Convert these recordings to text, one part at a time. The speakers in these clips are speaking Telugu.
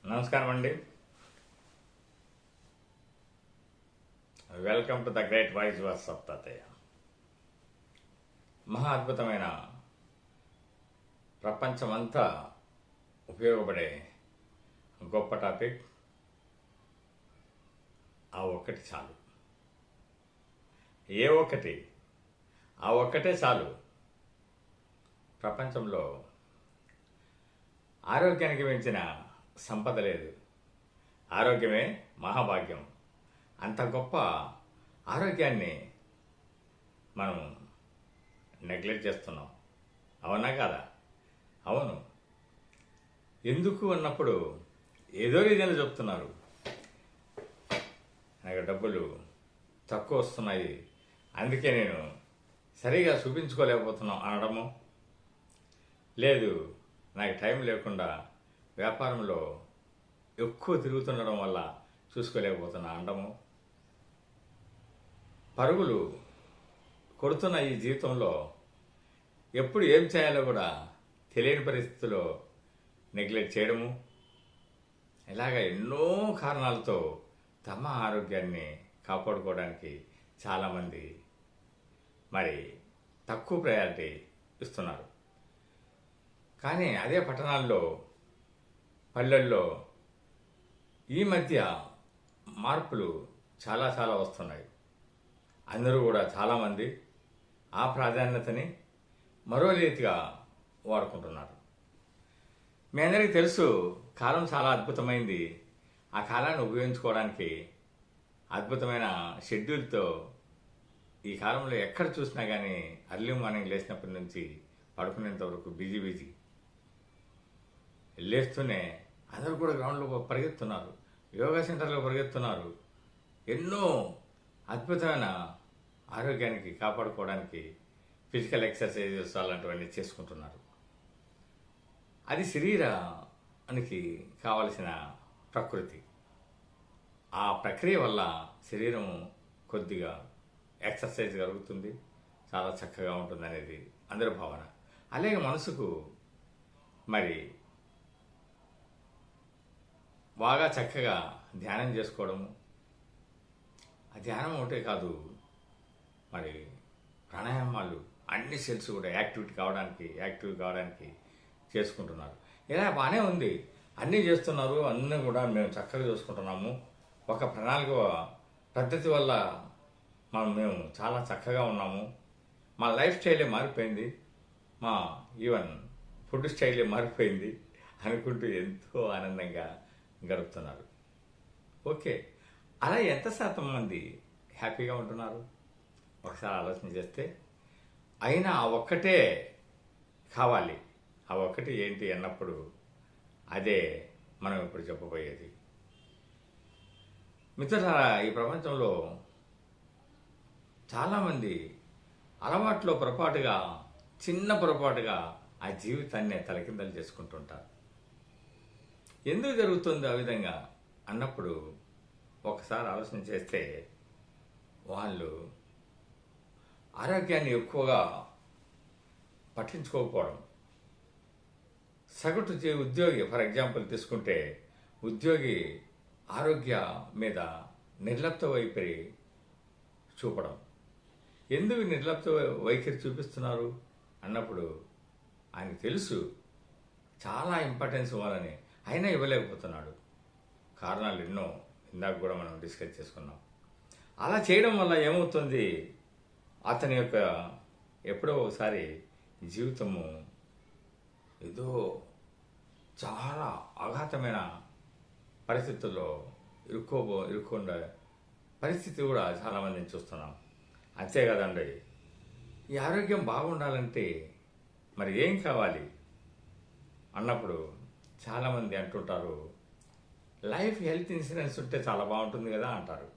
నమస్కారం అండి. Welcome to the great voice of తాతయ్య. మహా అద్భుతమైన ప్రపంచమంతా ఉపయోగపడే గొప్ప టాపిక్. ఆ ఒక్కటి చాలు. ఏ ఒక్కటి, ఆ ఒక్కటే చాలు. ప్రపంచంలో ఆరోగ్యానికి మించిన సంపద లేదు. ఆరోగ్యమే మహాభాగ్యం. అంత గొప్ప ఆరోగ్యాన్ని మనం నెగ్లెక్ట్ చేస్తున్నాం. అవునా కాదా? అవును. ఎందుకు అన్నప్పుడు ఏదో రీజన్లు చెప్తున్నారు. నాకు డబ్బులు తక్కువ వస్తున్నాయి, అందుకే నేను సరిగా చూపించుకోలేకపోతున్నాం అనడము, లేదు నాకు టైం లేకుండా వ్యాపారంలో ఎక్కువ తిరుగుతుండడం వల్ల చూసుకోలేకపోతున్నా అనడము, పరుగులు కొడుతున్న ఈ జీవితంలో ఎప్పుడు ఏం చేయాలో కూడా తెలియని పరిస్థితుల్లో నెగ్లెక్ట్ చేయడము, ఇలాగ ఎన్నో కారణాలతో తమ ఆరోగ్యాన్ని కాపాడుకోవడానికి చాలామంది మరి తక్కువ ప్రయారిటీ ఇస్తున్నారు. కానీ అదే పట్టణాల్లో, పల్లెల్లో ఈ మధ్య మార్పులు చాలా చాలా వస్తున్నాయి. అందరూ కూడా చాలామంది ఆ ప్రాధాన్యతని మరో రీతిగా వాడుకుంటున్నారు. మీ అందరికీ తెలుసు, కాలం చాలా అద్భుతమైంది. ఆ కాలాన్ని ఉపయోగించుకోవడానికి అద్భుతమైన షెడ్యూల్తో ఈ కాలంలో ఎక్కడ చూసినా కానీ అర్లీ మార్నింగ్ లేచినప్పటి నుంచి పడుకునేంత వరకు బిజీ. లేస్తూనే అందరూ కూడా గ్రౌండ్లో పరిగెత్తున్నారు, యోగా సెంటర్లో పరిగెత్తున్నారు. ఎన్నో అద్భుతమైన ఆరోగ్యానికి కాపాడుకోవడానికి ఫిజికల్ ఎక్సర్సైజెస్ అలాంటివన్నీ చేసుకుంటున్నారు. అది శరీరానికి కావలసిన ప్రకృతి. ఆ ప్రక్రియ వల్ల శరీరం కొద్దిగా ఎక్సర్సైజ్ జరుగుతుంది, చాలా చక్కగా ఉంటుంది అనేది అందరి భావన. అలాగే మనసుకు మరి బాగా చక్కగా ధ్యానం చేసుకోవడము, ఆ ధ్యానం ఒకటే కాదు, మరి ప్రాణాయామాలు అన్ని సెల్స్ కూడా యాక్టివ్ కావడానికి చేసుకుంటున్నారు. ఇలా బాగానే ఉంది, అన్నీ చేస్తున్నారు, అన్నీ కూడా మేము చక్కగా చూసుకుంటున్నాము. ఒక ప్రణాళిక పద్ధతి వల్ల మేము చాలా చక్కగా ఉన్నాము. మా లైఫ్ స్టైలే మారిపోయింది, మా ఈవెన్ ఫుడ్ స్టైలే మారిపోయింది అనుకుంటూ ఎంతో ఆనందంగా గడుపుతున్నారు. ఓకే, అలా ఎంత శాతం మంది హ్యాపీగా ఉంటున్నారు ఒకసారి ఆలోచన చేస్తే? అయినా ఆ ఒక్కటే కావాలి. ఆ ఒక్కటి ఏంటి అన్నప్పుడు అదే మనం ఇప్పుడు చెప్పబోయేది. మిత్రులారా, ఈ ప్రపంచంలో చాలామంది అలవాట్లో చిన్న పొరపాటుగా ఆ జీవితాన్ని తలకిందలు చేసుకుంటుంటారు. ఎందుకు జరుగుతుంది ఆ విధంగా అన్నప్పుడు ఒకసారి ఆలోచన చేస్తే వాళ్ళు ఆరోగ్యాన్ని ఎక్కువగా పట్టించుకోకపోవడం. సగటు ఉద్యోగి ఫర్ ఎగ్జాంపుల్ తీసుకుంటే, ఉద్యోగి ఆరోగ్య మీద నిర్లప్త వైఖరి చూపడం. ఎందుకు నిర్లప్త వైఖరి చూపిస్తున్నారు అన్నప్పుడు ఆయనకు తెలుసు చాలా ఇంపార్టెన్స్ ఇవ్వాలని, అయినా ఇవ్వలేకపోతున్నాడు. కారణాలు ఎన్నో ఇందాక కూడా మనం డిస్కస్ చేసుకున్నాం. అలా చేయడం వల్ల ఏమవుతుంది, అతని యొక్క ఎప్పుడో ఒకసారి జీవితము ఏదో చాలా ఆఘాతమైన పరిస్థితుల్లో ఇరుక్కుండే పరిస్థితి కూడా చాలామందిని చూస్తున్నాం. అంతే కదండి, ఈ ఆరోగ్యం బాగుండాలంటే మరి ఏం కావాలి అన్నప్పుడు చాలామంది అంటుంటారు, లైఫ్ హెల్త్ ఇన్సూరెన్స్ ఉంటే చాలా బాగుంటుంది కదా అంటారు.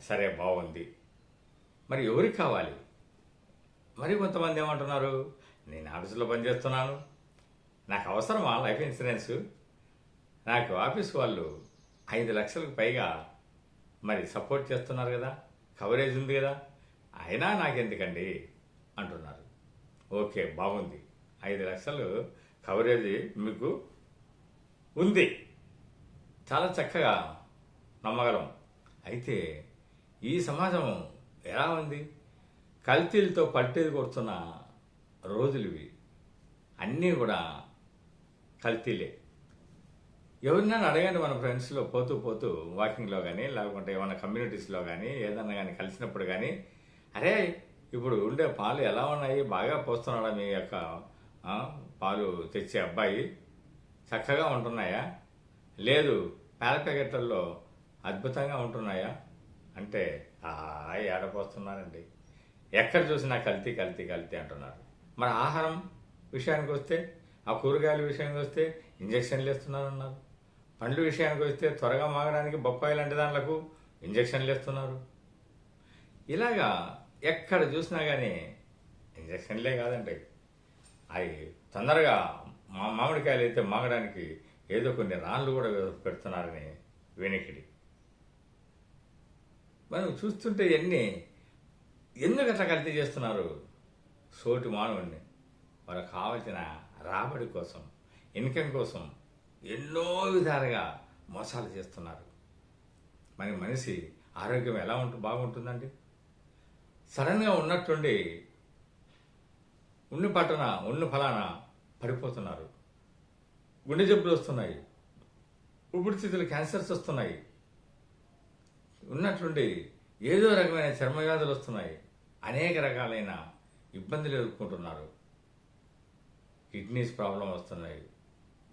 సరే, బాగుంది, మరి ఎవరికి కావాలి? మరి కొంతమంది ఏమంటున్నారు, నేను ఆఫీసులో పనిచేస్తున్నాను, నాకు అవసరమా లైఫ్ ఇన్సూరెన్స్? నాకు ఆఫీస్ వాళ్ళు 5 లక్షలకు పైగా మరి సపోర్ట్ చేస్తున్నారు కదా, కవరేజ్ ఉంది కదా, అయినా నాకెందుకండి అంటున్నారు. ఓకే, బాగుంది, 5 లక్షలు కవరేజ్ మీకు ఉంది, చాలా చక్కగా నమ్మగలం. అయితే ఈ సమాజం ఎలా ఉంది? కల్తీలతో పట్టేది కొడుతున్న రోజులు ఇవి. అన్నీ కూడా కల్తీలే. ఎవరినైనా అడగండి మన ఫ్రెండ్స్లో పోతూ పోతూ వాకింగ్లో కానీ లేకుంటే ఏమైనా కమ్యూనిటీస్లో కానీ ఏదన్నా కానీ కలిసినప్పుడు కానీ, అరే ఇప్పుడు ఉండే పాలు ఎలా ఉన్నాయి, బాగా పోస్తున్నాడా మీ యొక్క పాలు తెచ్చే అబ్బాయి, చక్కగా ఉంటున్నాయా, లేదు పాల ప్యాకెట్లలో అద్భుతంగా ఉంటున్నాయా అంటే ఏడపోస్తున్నారండి, ఎక్కడ చూసినా కల్తీ కల్తీ కల్తీ అంటున్నారు. మరి ఆహారం విషయానికి వస్తే, ఆ కూరగాయల విషయానికి వస్తే ఇంజక్షన్లు ఇస్తున్నారన్నారు. పండ్ల విషయానికి వస్తే త్వరగా మాగడానికి బొప్పాయి లాంటి దాంట్లకు ఇంజక్షన్లు ఇస్తున్నారు. ఇలాగా ఎక్కడ చూసినా కానీ ఇంజక్షన్లే కాదండి, అవి తొందరగా మామిడికాయలు అయితే మాగడానికి ఏదో కొన్ని రాళ్ళు కూడా పెడుతున్నారని వెనికిడి. మనం చూస్తుంటే ఎందుకు అట్లా కల్తీ చేస్తున్నారు? సోటి మానవుడిని వాళ్ళకి కావలసిన రాబడి కోసం, ఇన్కమ్ కోసం ఎన్నో విధాలుగా మోసాలు చేస్తున్నారు. మనిషి ఆరోగ్యం ఎలా బాగుంటుందండి? సడన్గా ఉన్నట్టుండి ఉన్ని ఫలానా పడిపోతున్నారు, గుండె జబ్బులు వస్తున్నాయి, ఊపిరితిత్తులు క్యాన్సర్స్ వస్తున్నాయి, ఉన్నట్లుండి ఏదో రకమైన చర్మవ్యాధులు వస్తున్నాయి, అనేక రకాలైన ఇబ్బందులు ఎదుర్కొంటున్నారు, కిడ్నీస్ ప్రాబ్లం వస్తున్నాయి.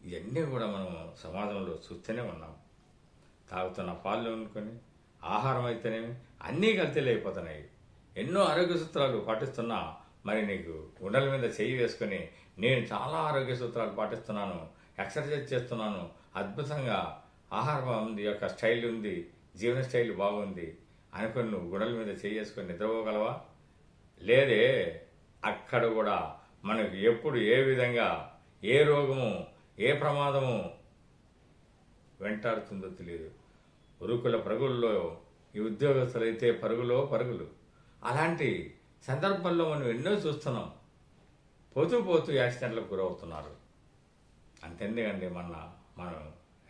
ఇవన్నీ కూడా మనం సమాజంలో చూస్తూనే ఉన్నాం. తాగుతున్న పాలు అనుకొని ఆహారం అయితేనేమి అన్నీ కల్తీలు అయిపోతున్నాయి. ఎన్నో ఆరోగ్య సూత్రాలు పాటిస్తున్నా మరి నీకు గుండెల మీద చెయ్యి వేసుకొని నేను చాలా ఆరోగ్య సూత్రాలు పాటిస్తున్నాను, ఎక్సర్సైజ్ చేస్తున్నాను, అద్భుతంగా ఆహారం యొక్క స్టైల్ ఉంది, జీవన స్టైల్ బాగుంది అనుకుని నువ్వు గుండెల మీద చెయ్యి వేసుకొని నిద్రపోగలవా? లేదే. అక్కడ కూడా మనకు ఎప్పుడు ఏ విధంగా ఏ రోగము ఏ ప్రమాదము వెంటాడుతుందో తెలియదు. ఉరుకుల పరుగుల్లో ఈ ఉద్యోగస్తులైతే పరుగులు. అలాంటి సందర్భాల్లో మనం ఎన్నో చూస్తున్నాం. పోతూ యాక్సిడెంట్లకు గురవుతున్నారు. అంతెందుకండి, మనం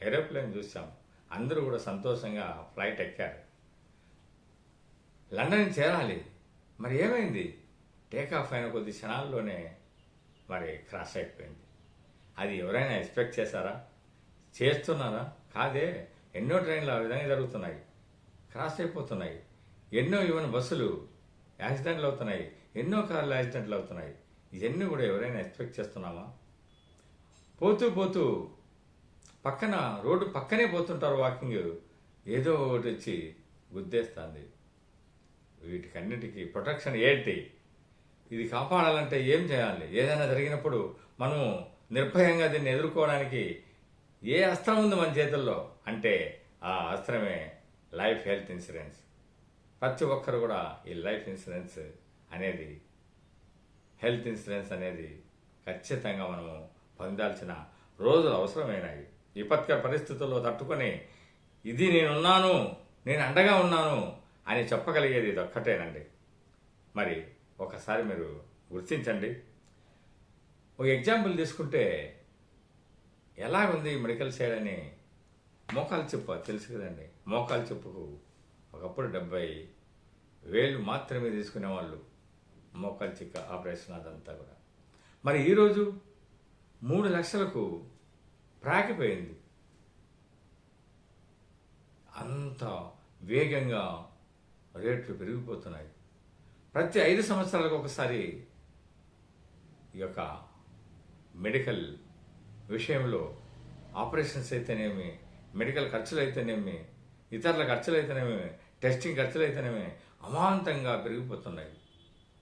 ఏరోప్లేన్ చూసాం, అందరూ కూడా సంతోషంగా ఫ్లైట్ ఎక్కారు, లండన్ చేరాలి. మరి ఏమైంది? టేకాఫ్ అయిన కొద్ది క్షణాల్లోనే మరి క్రాష్ అయిపోయింది. అది ఎవరైనా ఎక్స్పెక్ట్ చేశారా? చేస్తున్నారా? కాదే. ఎన్నో ట్రైన్లు ఆ విధంగా జరుగుతున్నాయి, క్రాష్ అయిపోతున్నాయి. ఎన్నో ఈవెన్ బస్సులు యాక్సిడెంట్లు అవుతున్నాయి, ఎన్నో కార్లు యాక్సిడెంట్లు అవుతున్నాయి. ఇవన్నీ కూడా ఎవరైనా ఎక్స్పెక్ట్ చేస్తున్నామా? పోతూ రోడ్డు పక్కనే పోతుంటారు వాకింగ్, ఏదో ఒకటి వచ్చి గుద్దేస్తుంది. వీటికన్నిటికీ ప్రొటెక్షన్ ఏంటి? ఇది కాపాడాలంటే ఏం చేయాలి? ఏదైనా జరిగినప్పుడు మనము నిర్భయంగా దీన్ని ఎదుర్కోవడానికి ఏ అస్త్రం ఉంది మన చేతుల్లో అంటే ఆ అస్త్రమే లైఫ్ హెల్త్ ఇన్సూరెన్స్. ప్రతి ఒక్కరు కూడా ఈ లైఫ్ ఇన్సూరెన్స్ అనేది, హెల్త్ ఇన్సూరెన్స్ అనేది ఖచ్చితంగా మనము పొందాల్సిన రోజులు అవసరమైనవి. విపత్కర పరిస్థితుల్లో తట్టుకొని ఇది నేనున్నాను, నేను అండగా ఉన్నాను అని చెప్పగలిగేది ఇది ఒక్కటేనండి. మరి ఒకసారి మీరు గుర్తించండి. ఒక ఎగ్జాంపుల్ తీసుకుంటే ఎలాగుంది మెడికల్ సైడ్ అని, మోకాలు చెప్పు తెలుసు కదండి. మోకాలు చెప్పుకు ఒకప్పుడు 70,000 మాత్రమే తీసుకునేవాళ్ళు, మోకాలు చిక్క ఆపరేషన్ అదంతా కూడా. మరి ఈరోజు 3 లక్షలకు ప్రాకిపోయింది. అంత వేగంగా రేట్లు పెరిగిపోతున్నాయి. ప్రతి 5 సంవత్సరాలకు ఒకసారి ఈ యొక్క మెడికల్ విషయంలో ఆపరేషన్స్ అయితేనేమి, మెడికల్ ఖర్చులు అయితేనేమి, ఇతరుల ఖర్చులు అయితేనేమి, టెస్టింగ్ ఖర్చులు అయితేనేమి అమాంతంగా పెరిగిపోతున్నాయి.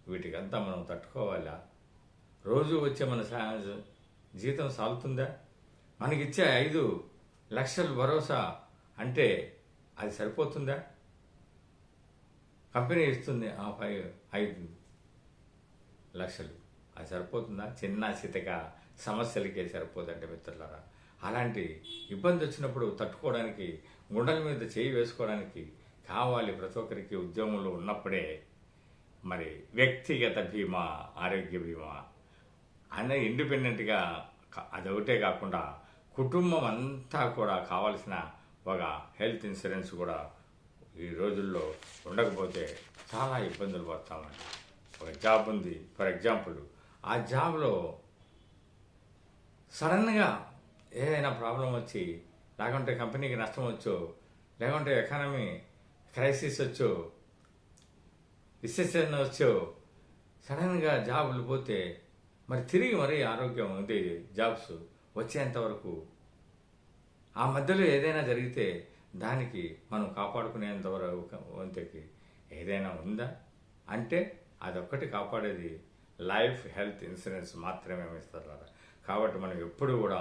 వీటికంతా మనం తట్టుకోవాలా? రోజు వచ్చే మన జీతం సాగుతుందా? మనకిచ్చే 5 లక్షలు భరోసా అంటే అది సరిపోతుందా? కంపెనీ ఇస్తుంది 5 లక్షలు, అది సరిపోతుందా? చిన్న చితక సమస్యలకే సరిపోదంటే మిత్రులారా. అలాంటి ఇబ్బంది వచ్చినప్పుడు తట్టుకోవడానికి, గుండెల మీద చేయి వేసుకోవడానికి కావాలి ప్రతి ఒక్కరికి. ఉద్యోగంలో ఉన్నప్పుడే మరి వ్యక్తిగత బీమా, ఆరోగ్య బీమా అనే ఇండిపెండెంట్గా అదొకటే కాకుండా కుటుంబం అంతా కూడా కావాల్సిన ఒక హెల్త్ ఇన్సూరెన్స్ కూడా ఈ రోజుల్లో ఉండకపోతే చాలా ఇబ్బందులు పడతామండి. ఒక జాబ్ ఉంది ఫర్ ఎగ్జాంపుల్, ఆ జాబ్లో సడన్గా ఏదైనా ప్రాబ్లం వచ్చి, లేకుంటే కంపెనీకి నష్టం వచ్చో, లేకుంటే ఎకానమీ క్రైసిస్ వచ్చో, రిసెషన్ వచ్చో, సడన్గా జాబులు పోతే మరి తిరిగి ఆరోగ్యం ఉంది జాబ్స్ వచ్చేంత వరకు ఆ మధ్యలో ఏదైనా జరిగితే దానికి మనం కాపాడుకునేంత వరకు వంతకి ఏదైనా ఉందా అంటే అదొక్కటి కాపాడేది లైఫ్ హెల్త్ ఇన్సూరెన్స్ మాత్రమే ఇస్తారు. కాబట్టి మనం ఎప్పుడు కూడా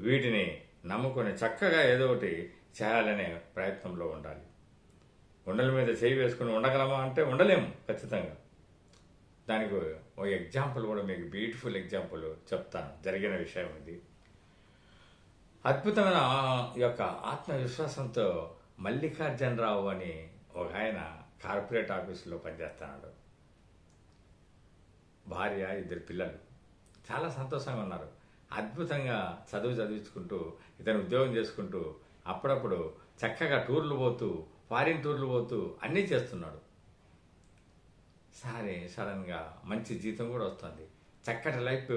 వీటిని నమ్ముకొని చక్కగా ఏదో ఒకటి చేయాలనే ప్రయత్నంలో ఉండాలి. గుండెల మీద చేయి వేసుకుని ఉండగలమా అంటే ఉండలేము ఖచ్చితంగా. దానికి ఓ ఎగ్జాంపుల్ కూడా మీకు బ్యూటిఫుల్ ఎగ్జాంపుల్ చెప్తాను. జరిగిన విషయం ఇది. అద్భుతమైన యొక్క ఆత్మవిశ్వాసంతో మల్లికార్జునరావు అని ఒక ఆయన కార్పొరేట్ ఆఫీసులో పనిచేస్తున్నాడు. భార్య, 2 పిల్లలు చాలా సంతోషంగా ఉన్నారు. అద్భుతంగా చదివించుకుంటూ ఇతను ఉద్యోగం చేసుకుంటూ అప్పుడప్పుడు చక్కగా టూర్లు పోతూ, ఫారిన్ టూర్లు పోతూ అన్నీ చేస్తున్నాడు. సరే, సడన్గా మంచి జీతం కూడా వస్తుంది, చక్కటి లైఫ్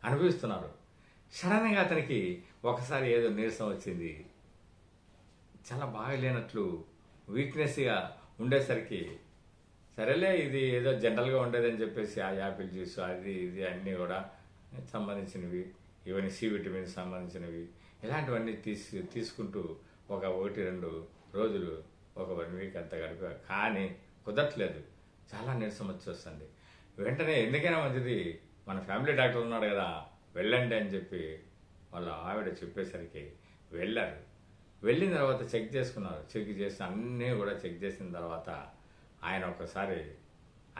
అనుభవిస్తున్నారు. సడన్గా అతనికి ఒకసారి ఏదో నీరసం వచ్చింది. చాలా బాగలేనట్లు వీక్నెస్గా ఉండేసరికి సరేలే ఇది ఏదో జనరల్గా ఉండేదని చెప్పేసి ఆ యాపిల్ జ్యూస్ అది ఇది అన్నీ కూడా సంబంధించినవి, ఇవన్నీ సి విటమిన్ సంబంధించినవి ఇలాంటివన్నీ తీసుకుంటూ ఒక 1-2 రోజులు ఒక 1 వీక్ అంతా గడిపా. కానీ కుదరట్లేదు, చాలా నీరసం వచ్చేస్తుంది. వెంటనే ఎందుకైనా మంచిది మన ఫ్యామిలీ డాక్టర్ ఉన్నాడు కదా వెళ్ళండి అని చెప్పి వాళ్ళ ఆవిడ చెప్పేసరికి వెళ్ళారు. వెళ్ళిన తర్వాత చెక్ చేసుకున్నారు. చెక్ చేసి అన్నీ కూడా చెక్ చేసిన తర్వాత ఆయన ఒకసారి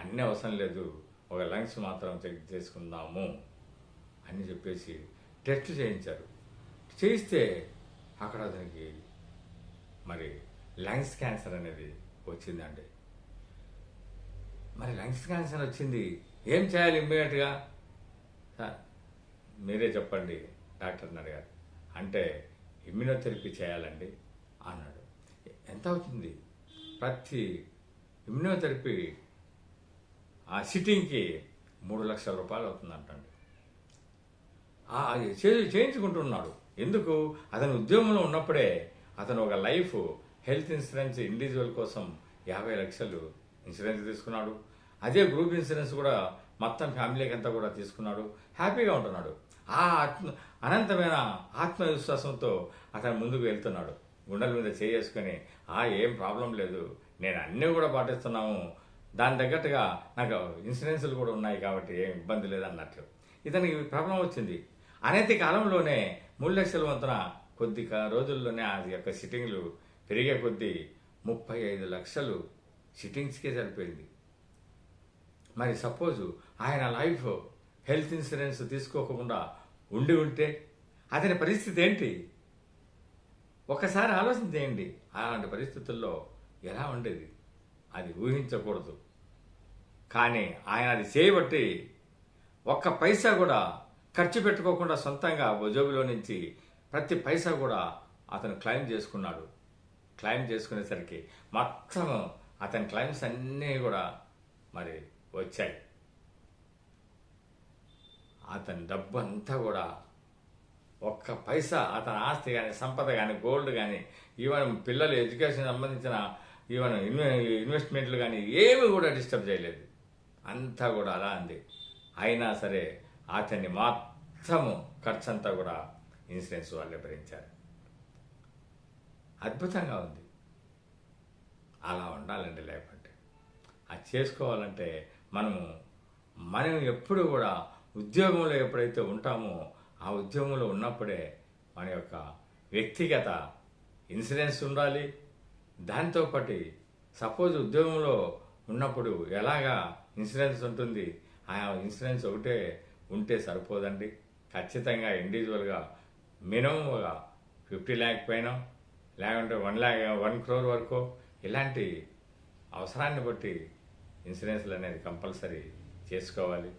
అన్నీ అవసరం లేదు, ఒక లంగ్స్ మాత్రం చెక్ చేసుకుందాము అని చెప్పేసి టెస్ట్ చేయించారు. చేయిస్తే అక్కడ అతనికి మరి లంగ్స్ క్యాన్సర్ అనేది వచ్చిందండి. మరి లంగ్స్ క్యాన్సర్ వచ్చింది, ఏం చేయాలి ఇమ్మీడియట్గా? సార్ మీరే చెప్పండి డాక్టర్ని అడిగారు. అంటే ఇమ్యూనోథెరపీ చేయాలండి అన్నాడు. ఎంత అవుతుంది? ప్రతి ఇమ్యూనోథెరపీ ఆ సిట్టింగ్కి 3 లక్షల రూపాయలు అవుతుందంటండి. చేయించుకుంటున్నాడు. ఎందుకు? అతను ఉద్యోగంలో ఉన్నప్పుడే అతను ఒక లైఫ్ హెల్త్ ఇన్సూరెన్స్ ఇండివిజువల్ కోసం 50 లక్షలు ఇన్సూరెన్స్ తీసుకున్నాడు. అదే గ్రూప్ ఇన్సూరెన్స్ కూడా మొత్తం ఫ్యామిలీకి అంతా కూడా తీసుకున్నాడు. హ్యాపీగా ఉంటున్నాడు. ఆ అనంతమైన ఆత్మవిశ్వాసంతో అతను ముందుకు వెళ్తున్నాడు. గుండెల మీద చేసుకొని ఏం ప్రాబ్లం లేదు, నేను అన్నీ కూడా పాటిస్తున్నాము, దాని తగ్గట్టుగా నాకు ఇన్సూరెన్సులు కూడా ఉన్నాయి కాబట్టి ఏం ఇబ్బంది లేదన్నట్లు. ఇతనికి ప్రాబ్లం వచ్చింది. అనతి కాలంలోనే 3 లక్షల వంతున కొద్ది రోజుల్లోనే ఆ యొక్క సిట్టింగ్లు పెరిగే కొద్దీ 35 లక్షలు సిట్టింగ్స్కే సరిపోయింది. మరి సపోజు ఆయన లైఫ్ హెల్త్ ఇన్సూరెన్స్ తీసుకోకుండా ఉంటే అతని పరిస్థితి ఏంటి? ఒకసారి ఆలోచన చేయండి. అలాంటి పరిస్థితుల్లో ఎలా ఉండేది? అది ఊహించకూడదు. కానీ ఆయన అది చేయబట్టి ఒక్క పైసా కూడా ఖర్చు పెట్టుకోకుండా సొంతంగా ఉద్యోగిలో నుంచి ప్రతి పైసా కూడా అతను క్లెయిమ్ చేసుకున్నాడు. క్లెయిమ్ చేసుకునేసరికి మొత్తం అతని క్లెయిమ్స్ అన్నీ కూడా మరి వచ్చాయి. అతని డబ్బు అంతా కూడా ఒక్క పైసా అతని ఆస్తి కానీ సంపద కానీ గోల్డ్ కానీ ఈవెన్ పిల్లల ఎడ్యుకేషన్ సంబంధించిన ఈవెన్ ఇన్వెస్ట్మెంట్లు కానీ ఏమి కూడా డిస్టర్బ్ చేయలేదు. అంతా కూడా అలా ఉంది. అయినా సరే అతన్ని మొత్తము ఖర్చంతా కూడా ఇన్సూరెన్స్ వాళ్ళే భరించారు. అద్భుతంగా ఉంది. అలా ఉండాలండి లైఫ్ అంటే. అది చేసుకోవాలంటే మనం ఎప్పుడు కూడా ఉద్యోగంలో ఎప్పుడైతే ఉంటామో ఆ ఉద్యోగంలో ఉన్నప్పుడే మన యొక్క వ్యక్తిగత ఇన్సూరెన్స్ ఉండాలి. దాంతోపాటు సపోజ్ ఉద్యోగంలో ఉన్నప్పుడు ఎలాగా ఇన్సూరెన్స్ ఉంటుంది, ఆ ఇన్సూరెన్స్ ఒకటే ఉంటే సరిపోదండి. ఖచ్చితంగా ఇండివిజువల్గా మినిమం ఒక 50 lakh పైన లేకుంటే 1 crore వరకు ఇలాంటి అవసరాన్ని బట్టి ఇన్సూరెన్స్లు అనేది కంపల్సరీ చేసుకోవాలి.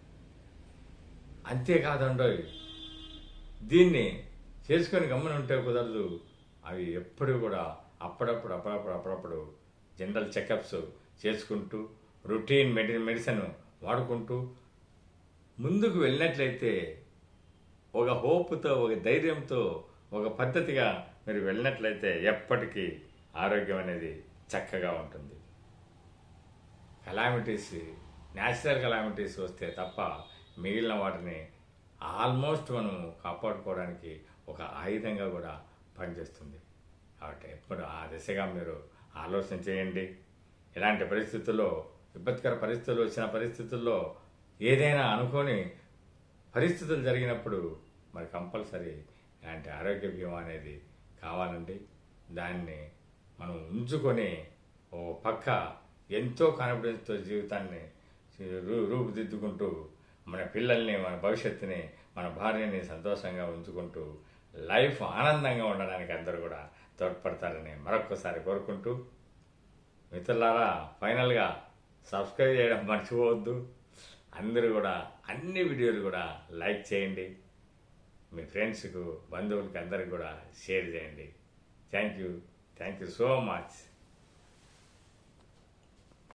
అంతేకాదండో దీన్ని చేసుకొని గమ్మున ఉంటే కుదరదు. అవి ఎప్పుడు కూడా అప్పుడప్పుడు జనరల్ చెకప్స్ చేసుకుంటూ రొటీన్ మెడిసిన్ వాడుకుంటూ ముందుకు వెళ్ళినట్లయితే ఒక హోప్తో, ఒక ధైర్యంతో, ఒక పద్ధతిగా మీరు వెళ్ళినట్లయితే ఎప్పటికీ ఆరోగ్యం అనేది చక్కగా ఉంటుంది. న్యాచురల్ కెలామిటీస్ వస్తే తప్ప మిగిలిన వాటిని ఆల్మోస్ట్ మనం కాపాడుకోవడానికి ఒక ఆయుధంగా కూడా పనిచేస్తుంది. కాబట్టి ఎప్పుడు ఆ దిశగా మీరు ఆలోచన చేయండి. ఇలాంటి పరిస్థితుల్లో, విపత్కర పరిస్థితులు వచ్చిన పరిస్థితుల్లో, ఏదైనా అనుకోని పరిస్థితులు జరిగినప్పుడు మరి కంపల్సరీ ఇలాంటి ఆరోగ్య బీమా అనేది కావాలండి. దాన్ని మనం ఉంచుకొని ఓ పక్క ఎంతో కాన్ఫిడెన్స్తో జీవితాన్ని రూపుదిద్దుకుంటూ మన పిల్లల్ని, మన భవిష్యత్తుని, మన భార్యని సంతోషంగా ఉంచుకుంటూ లైఫ్ ఆనందంగా ఉండడానికి అందరూ కూడా తోడ్పడతారని మరొక్కసారి కోరుకుంటూ, మిత్రులారా ఫైనల్గా సబ్స్క్రైబ్ చేయడం మర్చిపోవద్దు. అందరూ కూడా అన్ని వీడియోలు కూడా లైక్ చేయండి. మీ ఫ్రెండ్స్కు, బంధువులకి అందరికి కూడా షేర్ చేయండి. Thank you so much.